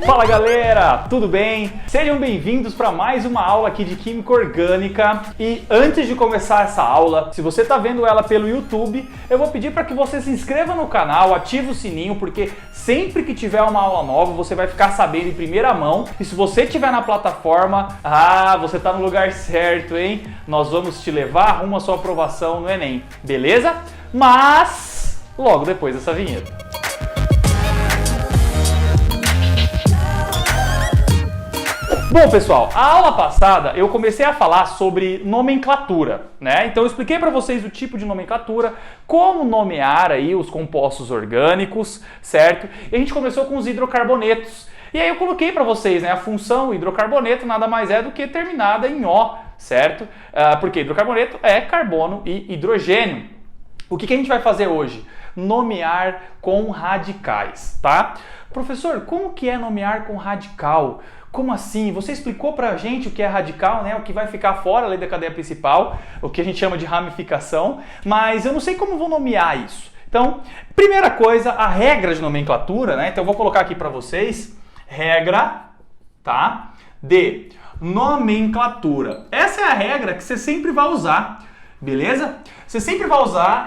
Fala galera, tudo bem? Sejam bem-vindos para mais uma aula aqui de Química Orgânica. E antes de começar essa aula, se você está vendo ela pelo YouTube, eu vou pedir para que você se inscreva no canal, ative o sininho, porque sempre que tiver uma aula nova, você vai ficar sabendo em primeira mão. E se você estiver na plataforma, você está no lugar certo, hein? Nós vamos te levar rumo à sua aprovação no Enem, beleza? Mas logo depois dessa vinheta. Bom, pessoal, a aula passada eu comecei a falar sobre nomenclatura, né? Então eu expliquei para vocês o tipo de nomenclatura, como nomear aí os compostos orgânicos, certo? E a gente começou com os hidrocarbonetos. E aí eu coloquei para vocês, né, a função hidrocarboneto nada mais é do que terminada em O, certo? Porque hidrocarboneto é carbono e hidrogênio. O que a gente vai fazer hoje? Nomear com radicais, tá? Professor, como que é nomear com radical? Como assim? Você explicou pra gente o que é radical, né? O que vai ficar fora ali da cadeia principal, o que a gente chama de ramificação, mas eu não sei como vou nomear isso. Então, primeira coisa, a regra de nomenclatura, né? Então eu vou colocar aqui pra vocês, regra, tá? De nomenclatura. Essa é a regra que você sempre vai usar, beleza? Você sempre vai usar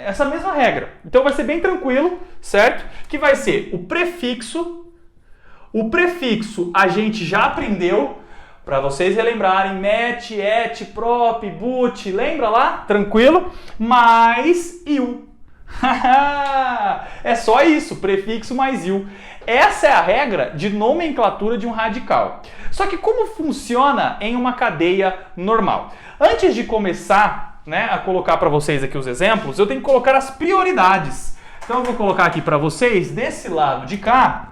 essa mesma regra. Então vai ser bem tranquilo, certo? Que vai ser o prefixo. O prefixo a gente já aprendeu, para vocês relembrarem, met, et, prop, but, lembra lá? Tranquilo? Mais il. É só isso, prefixo mais il. Essa é a regra de nomenclatura de um radical. Só que como funciona em uma cadeia normal? Antes de começar, né, a colocar para vocês aqui os exemplos, eu tenho que colocar as prioridades. Então eu vou colocar aqui para vocês, desse lado de cá,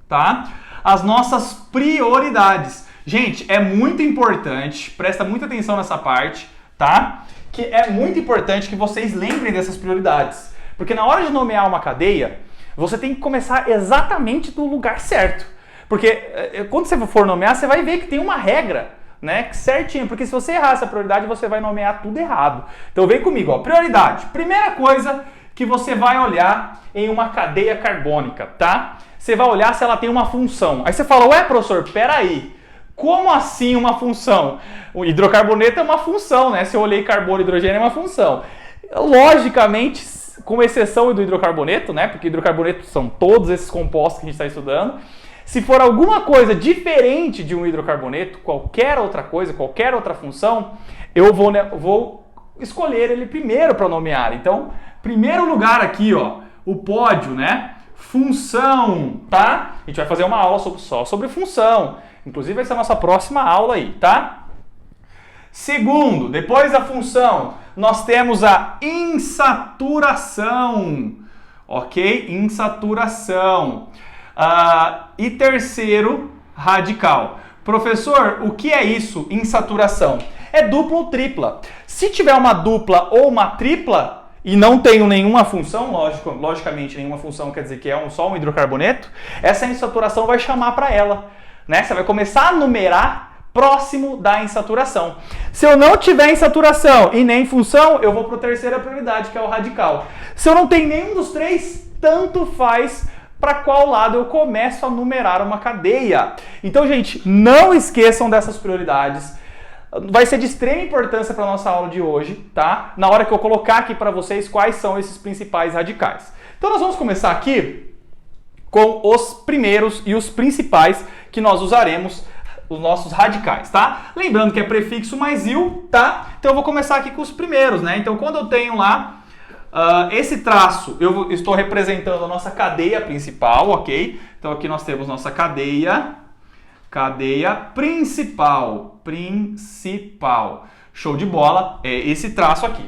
tá? As nossas prioridades. Gente, é muito importante, presta muita atenção nessa parte, tá? Que é muito importante que vocês lembrem dessas prioridades. Porque na hora de nomear uma cadeia, você tem que começar exatamente do lugar certo. Porque quando você for nomear, você vai ver que tem uma regra, né? Certinho. Porque se você errar essa prioridade, você vai nomear tudo errado. Então vem comigo, ó. Prioridade. Primeira coisa que você vai olhar em uma cadeia carbônica, tá? Você vai olhar se ela tem uma função. Aí você fala, ué, professor, peraí, como assim uma função? O hidrocarboneto é uma função, né? Se eu olhei carbono e hidrogênio é uma função. Logicamente, com exceção do hidrocarboneto, né? Porque hidrocarboneto são todos esses compostos que a gente está estudando. Se for alguma coisa diferente de um hidrocarboneto, qualquer outra coisa, qualquer outra função, eu vou escolher ele primeiro para nomear. Então, primeiro lugar aqui, ó, o pódio, né? Função, tá? A gente vai fazer uma aula só sobre função. Inclusive vai ser a nossa próxima aula aí, tá? Segundo, depois da função, nós temos a insaturação, ok? Insaturação. E terceiro, radical. Professor, o que é isso, insaturação? É dupla ou tripla. Se tiver uma dupla ou uma tripla, e não tenho nenhuma função, logicamente nenhuma função quer dizer que é só um hidrocarboneto, essa insaturação vai chamar para ela, né? Você vai começar a numerar próximo da insaturação. Se eu não tiver insaturação e nem função, eu vou para a terceira prioridade, que é o radical. Se eu não tenho nenhum dos três, tanto faz para qual lado eu começo a numerar uma cadeia. Então, gente, não esqueçam dessas prioridades. Vai ser de extrema importância para a nossa aula de hoje, tá? Na hora que eu colocar aqui para vocês quais são esses principais radicais. Então nós vamos começar aqui com os primeiros e os principais que nós usaremos, os nossos radicais, tá? Lembrando que é prefixo mais il, tá? Então eu vou começar aqui com os primeiros, né? Então quando eu tenho lá esse traço, eu estou representando a nossa cadeia principal, ok? Então aqui nós temos nossa cadeia principal. Show de bola, é esse traço aqui.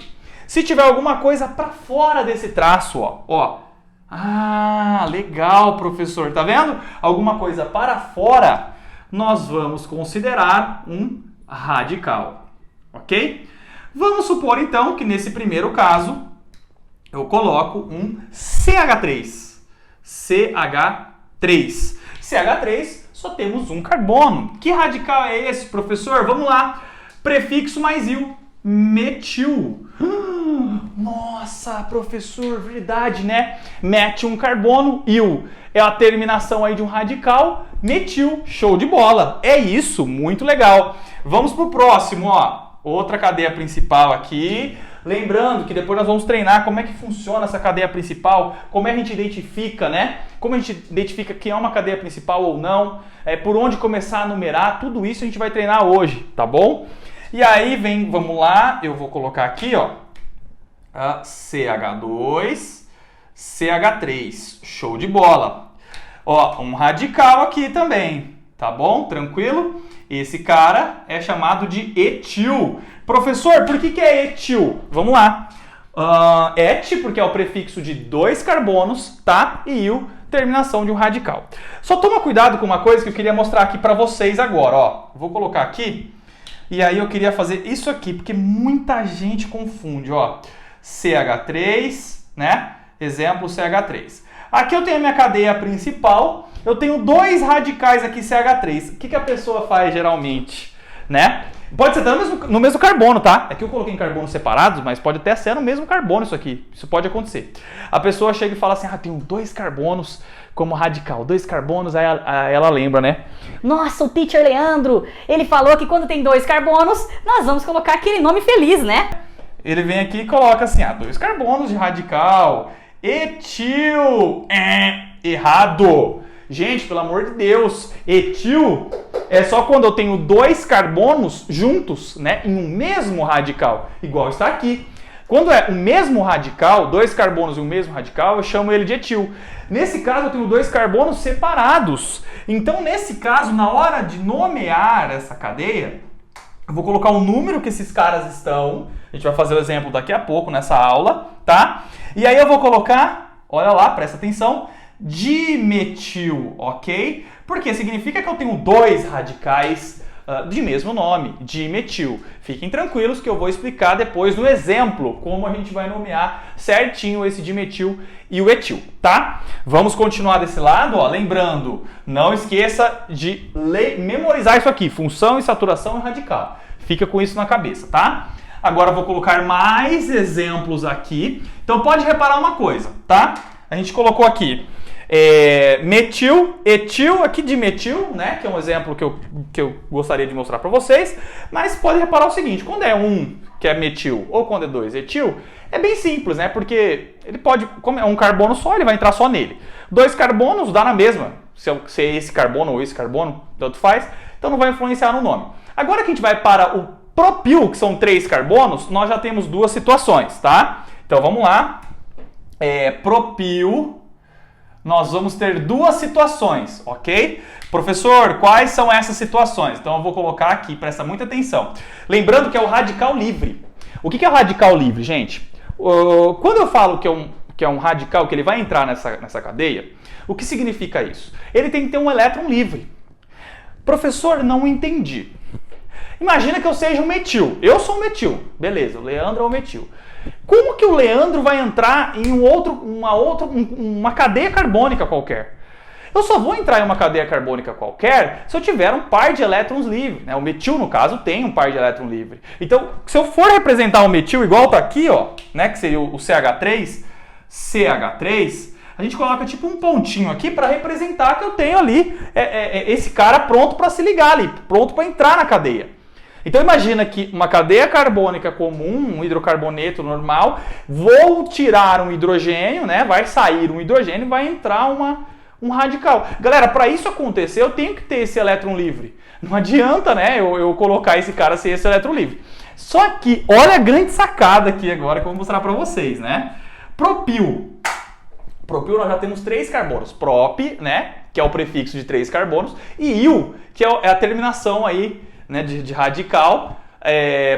Se tiver alguma coisa para fora desse traço, ó. Ah, legal, professor. Tá vendo? Alguma coisa para fora, nós vamos considerar um radical, ok? Vamos supor, então, que nesse primeiro caso, eu coloco um CH3. CH3, só temos um carbono. Que radical é esse, professor? Vamos lá. Prefixo mais il. Metil. Nossa, professor, verdade, né? Mete um carbono, il. É a terminação aí de um radical, metil. Show de bola. É isso, muito legal. Vamos pro próximo, ó. Outra cadeia principal aqui. Lembrando que depois nós vamos treinar como é que funciona essa cadeia principal, como é que a gente identifica, né? Como a gente identifica que é uma cadeia principal ou não, por onde começar a numerar, tudo isso a gente vai treinar hoje, tá bom? E aí vamos lá, eu vou colocar aqui, ó, CH2, CH3, show de bola. Ó, um radical aqui também, tá bom? Tranquilo? Esse cara é chamado de etil. Professor, por que é etil? Vamos lá. Et, porque é o prefixo de 2 carbonos, tá? E il, terminação de um radical. Só toma cuidado com uma coisa que eu queria mostrar aqui para vocês agora, ó. Vou colocar aqui. E aí eu queria fazer isso aqui, porque muita gente confunde, ó. CH3, né? Exemplo CH3. Aqui eu tenho a minha cadeia principal, eu tenho 2 radicais aqui CH3. O que a pessoa faz geralmente, né? Pode ser até no mesmo carbono, tá? Aqui eu coloquei em carbonos separados, mas pode até ser no mesmo carbono isso aqui. Isso pode acontecer. A pessoa chega e fala assim, tenho 2 carbonos como radical. 2 carbonos, aí ela lembra, né? Nossa, o teacher Leandro, ele falou que quando tem 2 carbonos, nós vamos colocar aquele nome feliz, né? Ele vem aqui e coloca assim, 2 carbonos de radical. Etil. Errado. Gente, pelo amor de Deus, etil é só quando eu tenho 2 carbonos juntos, né, em um mesmo radical, igual está aqui. Quando é o mesmo radical, 2 carbonos em um mesmo radical, eu chamo ele de etil. Nesse caso, eu tenho 2 carbonos separados. Então, nesse caso, na hora de nomear essa cadeia, eu vou colocar o número que esses caras estão. A gente vai fazer o exemplo daqui a pouco nessa aula, tá? E aí eu vou colocar, olha lá, presta atenção, dimetil, ok? Porque significa que eu tenho 2 radicais de mesmo nome, dimetil. Fiquem tranquilos que eu vou explicar depois no exemplo como a gente vai nomear certinho esse dimetil e o etil, tá? Vamos continuar desse lado, ó. Lembrando, não esqueça de memorizar isso aqui, função e saturação e radical. Fica com isso na cabeça, tá? Agora eu vou colocar mais exemplos aqui. Então pode reparar uma coisa, tá? A gente colocou aqui metil, etil, aqui de metil, né? Que é um exemplo que eu gostaria de mostrar para vocês. Mas pode reparar o seguinte, quando é um que é metil ou quando é 2 etil, é bem simples, né? Porque ele pode, como é um carbono só, ele vai entrar só nele. 2 carbonos dá na mesma, se é esse carbono ou esse carbono, tanto faz. Então não vai influenciar no nome. Agora que a gente vai para o propil, que são 3 carbonos, nós já temos 2 situações, tá? Então vamos lá. Propil, nós vamos ter 2 situações, ok? Professor, quais são essas situações? Então eu vou colocar aqui, presta muita atenção. Lembrando que é o radical livre. O que é o radical livre, gente? Quando eu falo que é um radical, que ele vai entrar nessa cadeia, o que significa isso? Ele tem que ter um elétron livre. Professor, não entendi. Imagina que eu seja um metil. Eu sou um metil. Beleza, o Leandro é um metil. Como que o Leandro vai entrar em uma cadeia carbônica qualquer? Eu só vou entrar em uma cadeia carbônica qualquer se eu tiver um par de elétrons livres, né? O metil, no caso, tem um par de elétrons livre. Então, se eu for representar o metil igual tá aqui, ó, né, que seria o CH3, a gente coloca tipo um pontinho aqui para representar que eu tenho ali esse cara pronto para se ligar ali, pronto para entrar na cadeia. Então imagina que uma cadeia carbônica comum, um hidrocarboneto normal, vou tirar um hidrogênio, né? Vai sair um hidrogênio e vai entrar um radical. Galera, para isso acontecer, eu tenho que ter esse elétron livre. Não adianta, né, eu colocar esse cara sem esse elétron livre. Só que, olha a grande sacada aqui agora que eu vou mostrar para vocês, né? Propil. Propil nós já temos 3 carbonos. Prop, né, que é o prefixo de 3 carbonos, e il, que é a terminação aí, né, de radical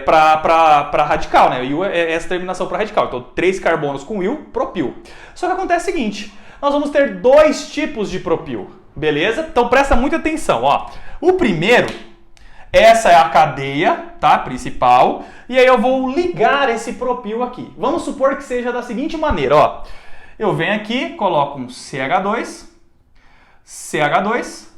para radical, né? Il é essa terminação para radical. Então, 3 carbonos com il, propil. Só que acontece o seguinte, nós vamos ter 2 tipos de propil, beleza? Então, presta muita atenção, ó. O primeiro, essa é a cadeia, tá? Principal. E aí eu vou ligar esse propil aqui. Vamos supor que seja da seguinte maneira, ó. Eu venho aqui, coloco um CH2, CH2,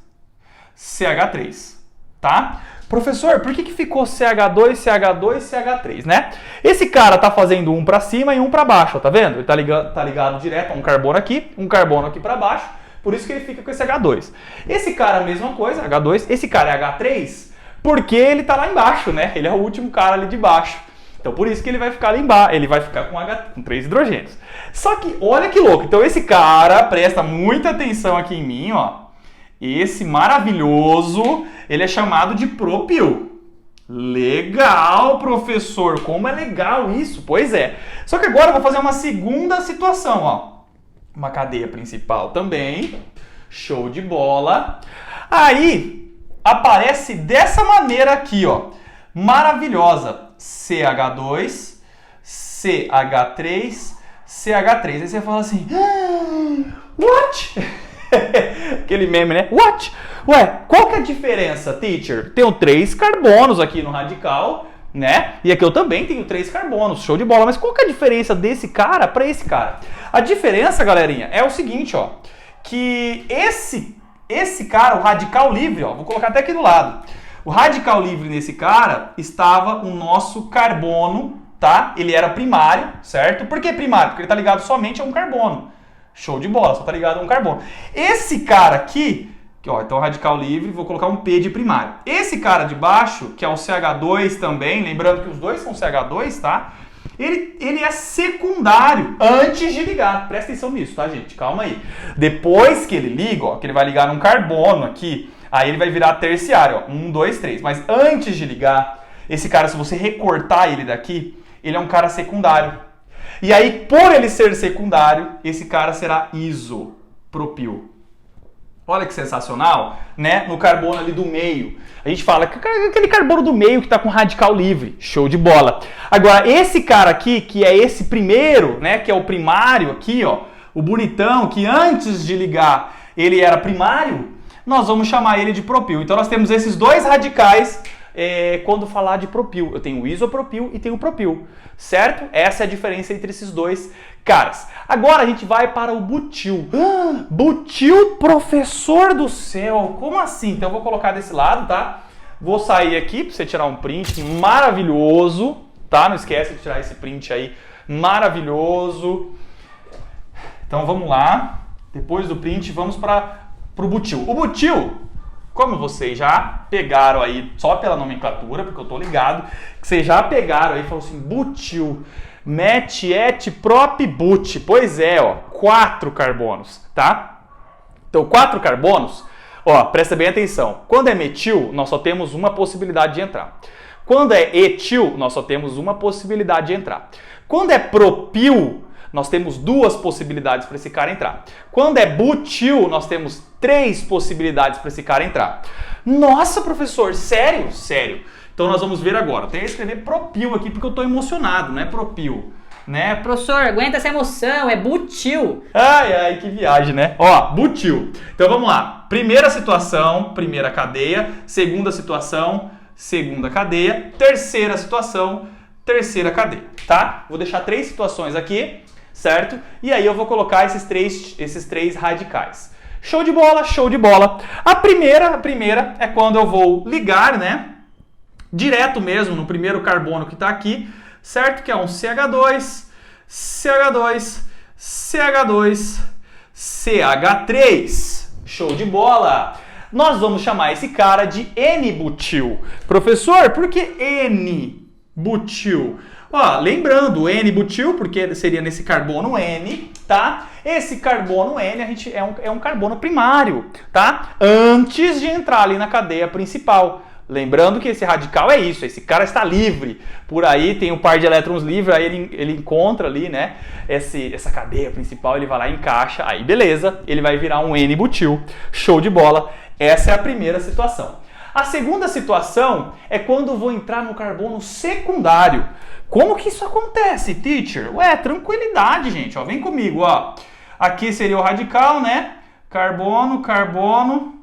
CH3, tá? Professor, por que ficou CH2, CH2, CH3, né? Esse cara tá fazendo um para cima e um para baixo, ó, tá vendo? Ele tá ligado direto a um carbono aqui para baixo, por isso que ele fica com esse H2. Esse cara, a mesma coisa, H2, esse cara é H3, porque ele tá lá embaixo, né? Ele é o último cara ali de baixo. Então por isso que ele vai ficar ali embaixo, ele vai ficar com 3 hidrogênios. Só que, olha que louco, então esse cara, presta muita atenção aqui em mim, ó. Esse maravilhoso, ele é chamado de propil. Legal, professor, como é legal isso? Pois é. Só que agora eu vou fazer uma segunda situação, ó. Uma cadeia principal também, show de bola. Aí, aparece dessa maneira aqui, ó, maravilhosa. CH2, CH3, CH3. Aí você fala assim, what? Aquele meme, né? What? Ué, qual que é a diferença, teacher? Tenho 3 carbonos aqui no radical, né? E aqui eu também tenho 3 carbonos, show de bola. Mas qual que é a diferença desse cara para esse cara? A diferença, galerinha, é o seguinte, ó. Que esse cara, o radical livre, ó, vou colocar até aqui do lado. O radical livre nesse cara estava o nosso carbono, tá? Ele era primário, certo? Por que primário? Porque ele tá ligado somente a um carbono. Show de bola, só tá ligado a um carbono. Esse cara aqui, ó, então radical livre, vou colocar um P de primário. Esse cara de baixo, que é o CH2 também, lembrando que os dois são CH2, tá? Ele é secundário antes de ligar. Presta atenção nisso, tá, gente? Calma aí. Depois que ele liga, ó, que ele vai ligar num carbono aqui, aí ele vai virar terciário, ó, 1, 2, 3. Mas antes de ligar, esse cara, se você recortar ele daqui, ele é um cara secundário. E aí, por ele ser secundário, esse cara será isopropil. Olha que sensacional, né? No carbono ali do meio. A gente fala que aquele carbono do meio que está com radical livre. Show de bola. Agora, esse cara aqui, que é esse primeiro, né? Que é o primário aqui, ó. O bonitão, que antes de ligar ele era primário, nós vamos chamar ele de propil. Então, nós temos esses dois radicais quando falar de propil. Eu tenho o isopropil e tenho o propil, certo? Essa é a diferença entre esses dois caras. Agora a gente vai para o butil. Butil, professor do céu, como assim? Então eu vou colocar desse lado, tá? Vou sair aqui para você tirar um print maravilhoso, tá? Não esquece de tirar esse print aí, maravilhoso. Então vamos lá. Depois do print, vamos para o butil. O butil, como vocês já pegaram aí, só pela nomenclatura, porque eu tô ligado, que vocês já pegaram aí e falaram assim, butil, met, et, prop, but. Pois é, ó, 4 carbonos, tá? Então, 4 carbonos, ó, presta bem atenção. Quando é metil, nós só temos uma possibilidade de entrar. Quando é etil, nós só temos uma possibilidade de entrar. Quando é propil, nós temos 2 possibilidades para esse cara entrar. Quando é butil, nós temos 3 possibilidades para esse cara entrar. Nossa, professor, sério? Sério. Então nós vamos ver agora. Eu tenho que escrever propil aqui porque eu estou emocionado, não é propil, né? Professor, aguenta essa emoção, é butil. Ai, ai, que viagem, né? Ó, butil. Então vamos lá. Primeira situação, primeira cadeia. Segunda situação, segunda cadeia. Terceira situação, terceira cadeia, tá? Vou deixar 3 situações aqui, certo? E aí eu vou colocar esses três radicais. Show de bola, show de bola. A primeira é quando eu vou ligar, né? Direto mesmo no primeiro carbono que está aqui, certo? Que é um CH2, CH2, CH2, CH3. Show de bola! Nós vamos chamar esse cara de N-butil. Professor, por que N-butil? Ó, lembrando, N-butil, porque seria nesse carbono N, tá? Esse carbono N é um carbono primário, tá? Antes de entrar ali na cadeia principal. Lembrando que esse radical é isso, esse cara está livre. Por aí tem um par de elétrons livre, aí ele encontra ali, né? Essa cadeia principal, ele vai lá e encaixa, aí beleza, ele vai virar um N-butil. Show de bola. Essa é a primeira situação. A segunda situação é quando eu vou entrar no carbono secundário. Como que isso acontece, teacher? Ué, tranquilidade, gente. Ó, vem comigo, ó. Aqui seria o radical, né? Carbono, carbono,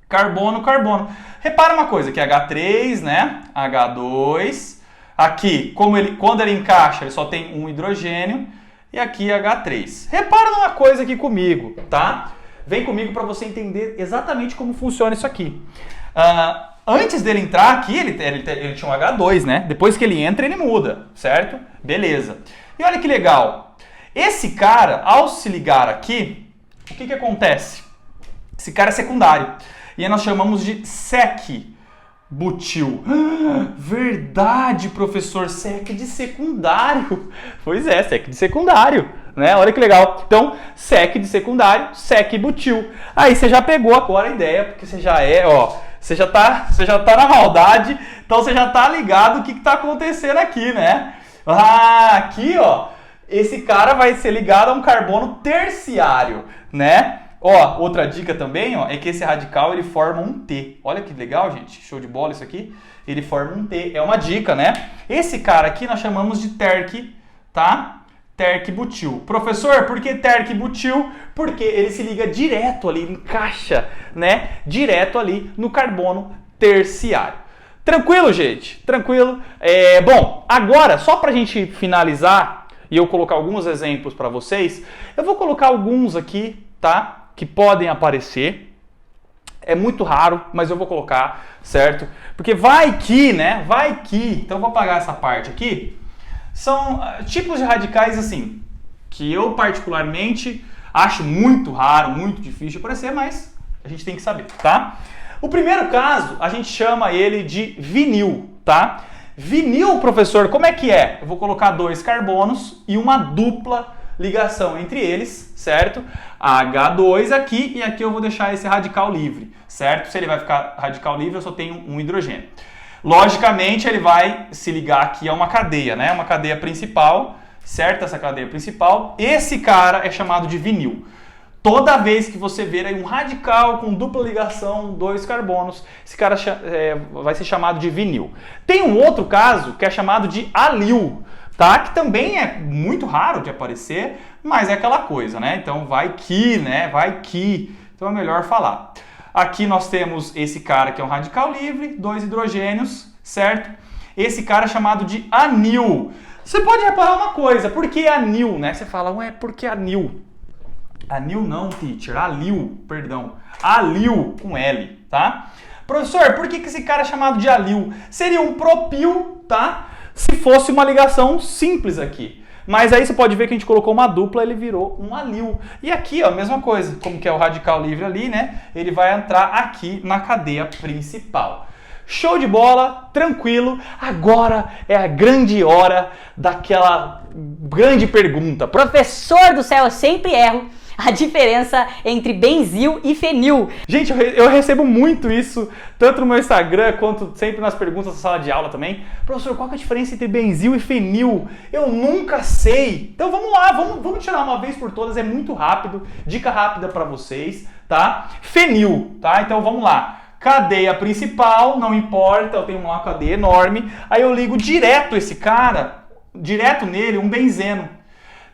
carbono, carbono. Repara uma coisa, aqui H3, né? H2. Aqui, quando ele encaixa, ele só tem um hidrogênio. E aqui H3. Repara numa coisa aqui comigo, tá? Vem comigo para você entender exatamente como funciona isso aqui. Antes dele entrar aqui, ele tinha um H2, né? Depois que ele entra, ele muda, certo? Beleza. E olha que legal. Esse cara, ao se ligar aqui, o que acontece? Esse cara é secundário. E aí nós chamamos de sec-butil. Verdade, professor, sec de secundário. Pois é, sec de secundário, né? Olha que legal. Então, sec de secundário, sec-butil. Aí você já pegou agora a ideia, porque você já é, ó, você já tá na maldade, então você já tá ligado o que tá acontecendo aqui, né? Ah, aqui, ó, esse cara vai ser ligado a um carbono terciário, né? Ó, outra dica também, ó, é que esse radical ele forma um T. Olha que legal, gente. Show de bola isso aqui. Ele forma um T. É uma dica, né? Esse cara aqui nós chamamos de terc, tá? Terc-butil. Professor, por que terc-butil? Porque ele se liga direto ali, encaixa, né? Direto ali no carbono terciário. Tranquilo, gente? Tranquilo? Bom, agora, só pra gente finalizar e eu colocar alguns exemplos para vocês, eu vou colocar alguns aqui, tá? Que podem aparecer. É muito raro, mas eu vou colocar, certo? Porque vai que, né? Vai que. Então eu vou apagar essa parte aqui. São tipos de radicais assim, que eu particularmente acho muito raro, muito difícil de aparecer, mas a gente tem que saber, tá? O primeiro caso, a gente chama ele de vinil, tá? Vinil, professor, como é que é? Eu vou colocar 2 carbonos e uma dupla ligação entre eles, certo? H2 aqui e aqui eu vou deixar esse radical livre, certo? Se ele vai ficar radical livre, eu só tenho um hidrogênio. Logicamente, ele vai se ligar aqui a uma cadeia, né? Uma cadeia principal, certo? Essa cadeia principal. Esse cara é chamado de vinil. Toda vez que você ver aí um radical com dupla ligação, 2 carbonos, esse cara vai ser chamado de vinil. Tem um outro caso que é chamado de alil, tá? Que também é muito raro de aparecer, mas é aquela coisa, né? Então vai que, né? Vai que. Então é melhor falar. Aqui nós temos esse cara que é um radical livre, 2 hidrogênios, certo? Esse cara é chamado de anil. Você pode reparar uma coisa, por que anil, né? Você fala, ué, por que anil? Anil não, teacher, alil, perdão. Alil com L, tá? Professor, por que esse cara é chamado de alil? Seria um propil, tá? Se fosse uma ligação simples aqui. Mas aí você pode ver que a gente colocou uma dupla, ele virou um alil. E aqui, ó, a mesma coisa, como que é o radical livre ali, né? Ele vai entrar aqui na cadeia principal. Show de bola, tranquilo. Agora é a grande hora daquela grande pergunta. Professor do céu, eu sempre erro a diferença entre benzil e fenil. Gente, eu recebo muito isso, tanto no meu Instagram, quanto sempre nas perguntas da sala de aula também. Professor, qual que é a diferença entre benzil e fenil? Eu nunca sei. Então vamos lá, vamos tirar uma vez por todas, é muito rápido, dica rápida para vocês, tá? Fenil, tá? Então vamos lá. Cadeia principal, não importa, eu tenho uma cadeia enorme, aí eu ligo direto esse cara, direto nele, um benzeno.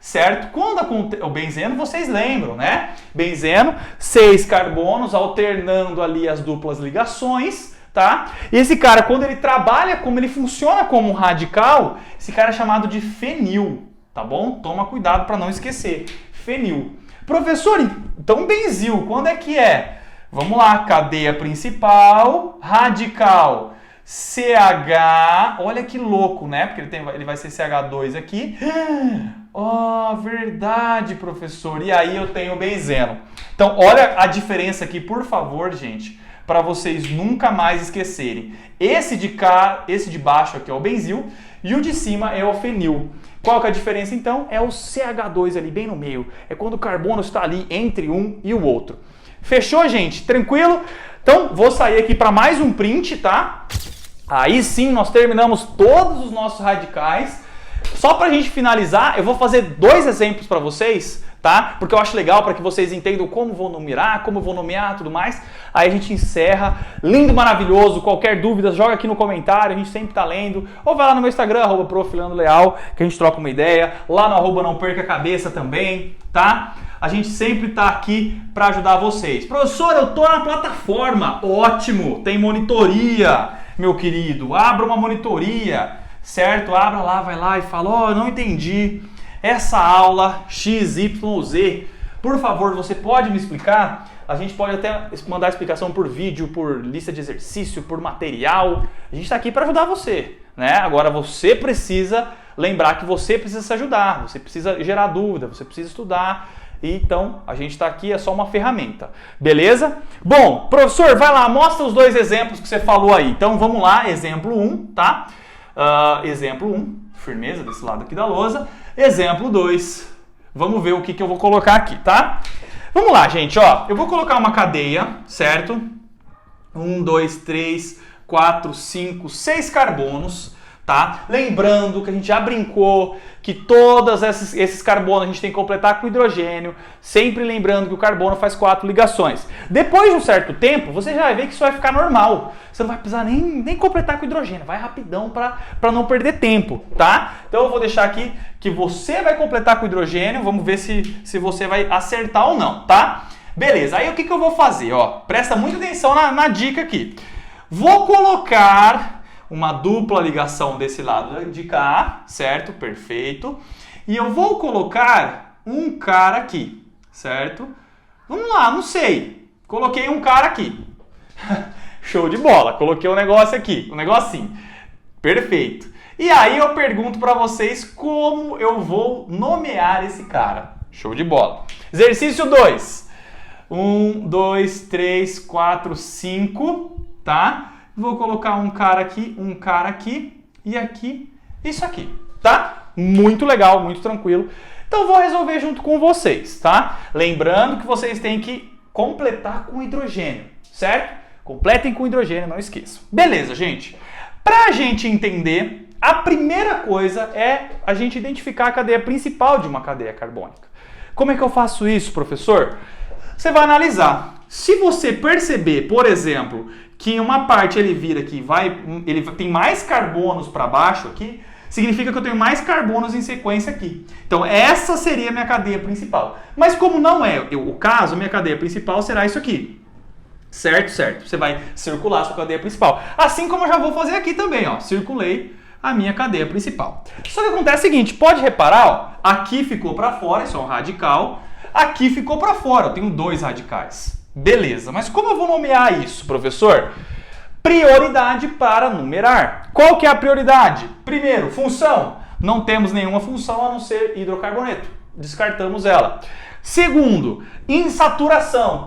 Certo? Quando o benzeno, vocês lembram, né? Benzeno, 6 carbonos, alternando ali as duplas ligações, tá? E esse cara, quando ele trabalha, como ele funciona como um radical, esse cara é chamado de fenil, tá bom? Toma cuidado para não esquecer. Fenil. Professor, então benzil, quando é que é? Vamos lá, cadeia principal, radical. CH, olha que louco, né? Porque ele vai ser CH2 aqui. Oh, verdade, professor. E aí eu tenho o benzeno. Então, olha a diferença aqui, por favor, gente, para vocês nunca mais esquecerem. Esse de cá, esse de baixo aqui é o benzil e o de cima é o fenil. Qual que é a diferença, então? É o CH2 ali, bem no meio. É quando o carbono está ali entre um e o outro. Fechou, gente? Tranquilo? Então, vou sair aqui para mais um print, tá? Aí sim, nós terminamos todos os nossos radicais. Só para a gente finalizar, eu vou fazer 2 exemplos para vocês, tá? Porque eu acho legal para que vocês entendam como vou numerar, como vou nomear, tudo mais. Aí a gente encerra. Lindo, maravilhoso. Qualquer dúvida, joga aqui no comentário, a gente sempre tá lendo. Ou vai lá no meu Instagram, @profleandroleal, que a gente troca uma ideia. Lá no @não perca a cabeça também, tá? A gente sempre tá aqui para ajudar vocês. Professor, eu tô na plataforma. Ótimo, tem monitoria, meu querido. Abra uma monitoria. Certo? Abra lá, vai lá e fala, ó, eu não entendi essa aula XYZ. Por favor, você pode me explicar? A gente pode até mandar explicação por vídeo, por lista de exercício, por material. A gente está aqui para ajudar você, né? Agora você precisa lembrar que você precisa se ajudar, você precisa gerar dúvida, você precisa estudar. Então, a gente está aqui, é só uma ferramenta. Beleza? Bom, professor, vai lá, mostra os 2 exemplos que você falou aí. Então, vamos lá, exemplo 1, tá? Exemplo 1, firmeza desse lado aqui da lousa. Exemplo 2, vamos ver o que eu vou colocar aqui, tá? Vamos lá, gente, ó. Eu vou colocar uma cadeia, certo? 1, 2, 3, 4, 5, 6 carbonos, tá? Lembrando que a gente já brincou que todos esses carbonos a gente tem que completar com hidrogênio, sempre lembrando que o carbono faz 4 ligações. Depois de um certo tempo, você já vai ver que isso vai ficar normal. Você não vai precisar nem completar com hidrogênio, vai rapidão para não perder tempo, tá? Então eu vou deixar aqui que você vai completar com hidrogênio, vamos ver se você vai acertar ou não, tá? Beleza, aí o que eu vou fazer, ó? Presta muita atenção na dica aqui. Vou colocar uma dupla ligação desse lado de cá, certo? Perfeito. E eu vou colocar um cara aqui, certo? Vamos lá, não sei. Coloquei um cara aqui. Show de bola. Coloquei um negócio aqui, um negocinho. Perfeito. E aí eu pergunto para vocês como eu vou nomear esse cara. Show de bola. Exercício 2. 1, 2, 3, 4, 5, tá? Vou colocar um cara aqui e aqui, isso aqui, tá? Muito legal, muito tranquilo. Então vou resolver junto com vocês, tá? Lembrando que vocês têm que completar com hidrogênio, certo? Completem com hidrogênio, não esqueçam. Beleza, gente? Pra gente entender, a primeira coisa é a gente identificar a cadeia principal de uma cadeia carbônica. Como é que eu faço isso, professor? Você vai analisar. Se você perceber, por exemplo, que em uma parte ele vira aqui, ele tem mais carbonos para baixo aqui, significa que eu tenho mais carbonos em sequência aqui. Então essa seria a minha cadeia principal. Mas como não é o caso, minha cadeia principal será isso aqui. Certo, certo. Você vai circular a sua cadeia principal. Assim como eu já vou fazer aqui também, ó. Circulei a minha cadeia principal. Só que acontece o seguinte, pode reparar, ó, aqui ficou para fora, isso é um radical. Aqui ficou para fora, eu tenho 2 radicais. Beleza, mas como eu vou nomear isso, professor? Prioridade para numerar. Qual que é a prioridade? Primeiro, função. Não temos nenhuma função a não ser hidrocarboneto. Descartamos ela. Segundo, insaturação.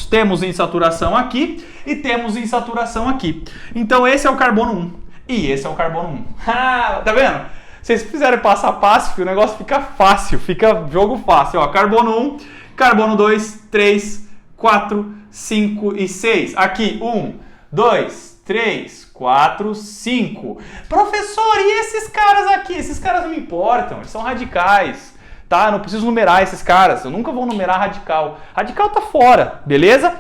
Temos insaturação aqui e temos insaturação aqui. Então esse é o carbono 1 e esse é o carbono 1. Ah, tá vendo? Vocês fizerem passo a passo, o negócio fica fácil, fica jogo fácil. Ó, carbono 1, carbono 2, 3, 4, 5 e 6. Aqui, 1, 2, 3, 4, 5. Professor, e esses caras aqui? Esses caras não me importam, eles são radicais, tá? Eu não preciso numerar esses caras, eu nunca vou numerar radical. Radical tá fora, beleza?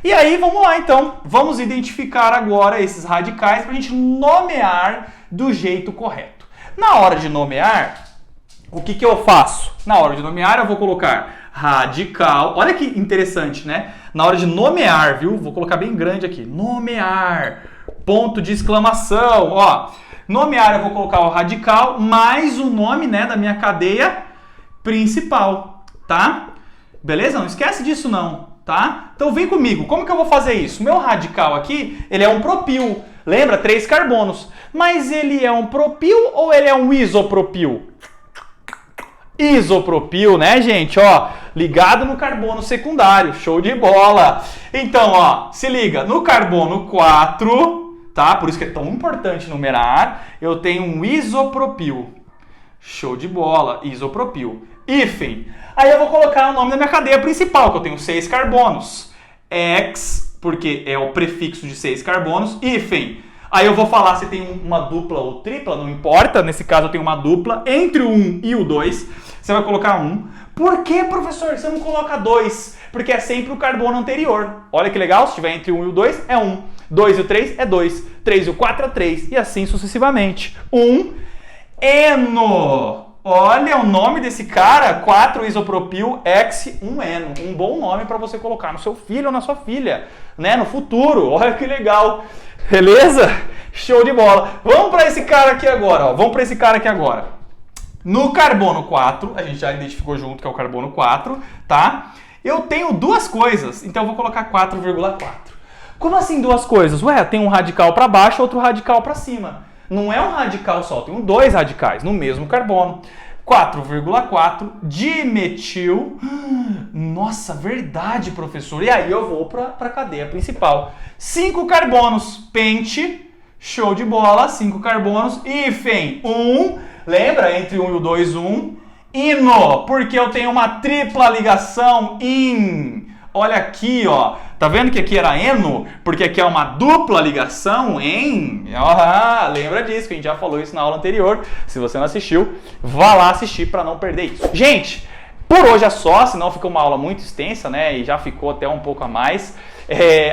E aí, vamos lá então. Vamos identificar agora esses radicais para a gente nomear do jeito correto. Na hora de nomear, o que eu faço? Na hora de nomear, eu vou colocar radical. Olha que interessante, né? Na hora de nomear, viu? Vou colocar bem grande aqui. Nomear. Ponto de exclamação. Ó, nomear, eu vou colocar o radical mais o nome, né, da minha cadeia principal, tá? Beleza? Não esquece disso não, tá? Então vem comigo. Como que eu vou fazer isso? Meu radical aqui, ele é um propil. Lembra? 3 carbonos. Mas ele é um propil ou ele é um isopropil? Isopropil, né, gente? Ó, ligado no carbono secundário. Show de bola! Então, ó, se liga. No carbono 4, tá? Por isso que é tão importante numerar. Eu tenho um isopropil. Show de bola. Isopropil. Hífen. Aí eu vou colocar o nome da minha cadeia principal, que eu tenho 6 carbonos. X, porque é o prefixo de 6 carbonos. Hífen. Aí eu vou falar se tem uma dupla ou tripla, não importa. Nesse caso eu tenho uma dupla entre o 1 e o 2. Você vai colocar 1. Por que, professor, você não coloca 2? Porque é sempre o carbono anterior. Olha que legal, se tiver entre o 1 e o 2 é 1. 2 e o 3 é 2. 3 e o 4 é 3. E assim sucessivamente. 1 eno. Olha o nome desse cara, 4 isopropil X 1-eno. Um bom nome para você colocar no seu filho ou na sua filha, né? No futuro. Olha que legal. Beleza? Show de bola. Vamos para esse cara aqui agora, ó. Vamos para esse cara aqui agora. No carbono 4, a gente já identificou junto que é o carbono 4, tá? eu tenho duas coisas, então eu vou colocar 4,4. Como assim duas coisas? Ué, tem um radical para baixo, outro radical para cima. Não é um radical só, tem dois radicais no mesmo carbono. 4,4 dimetil. Nossa, verdade, professor. E aí eu vou para a cadeia principal. 5 carbonos, pente. Show de bola, 5 carbonos. Hífen, 1. Lembra? Entre 1 e o 2, 1. Ino, porque eu tenho uma tripla ligação in. Olha aqui, ó. Tá vendo que aqui era eno? Porque aqui é uma dupla ligação em. Lembra disso, que a gente já falou isso na aula anterior. Se você não assistiu, vá lá assistir para não perder isso. Gente, por hoje é só, senão fica uma aula muito extensa, né? E já ficou até um pouco a mais.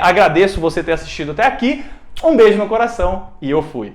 Agradeço você ter assistido até aqui. Um beijo no coração e eu fui.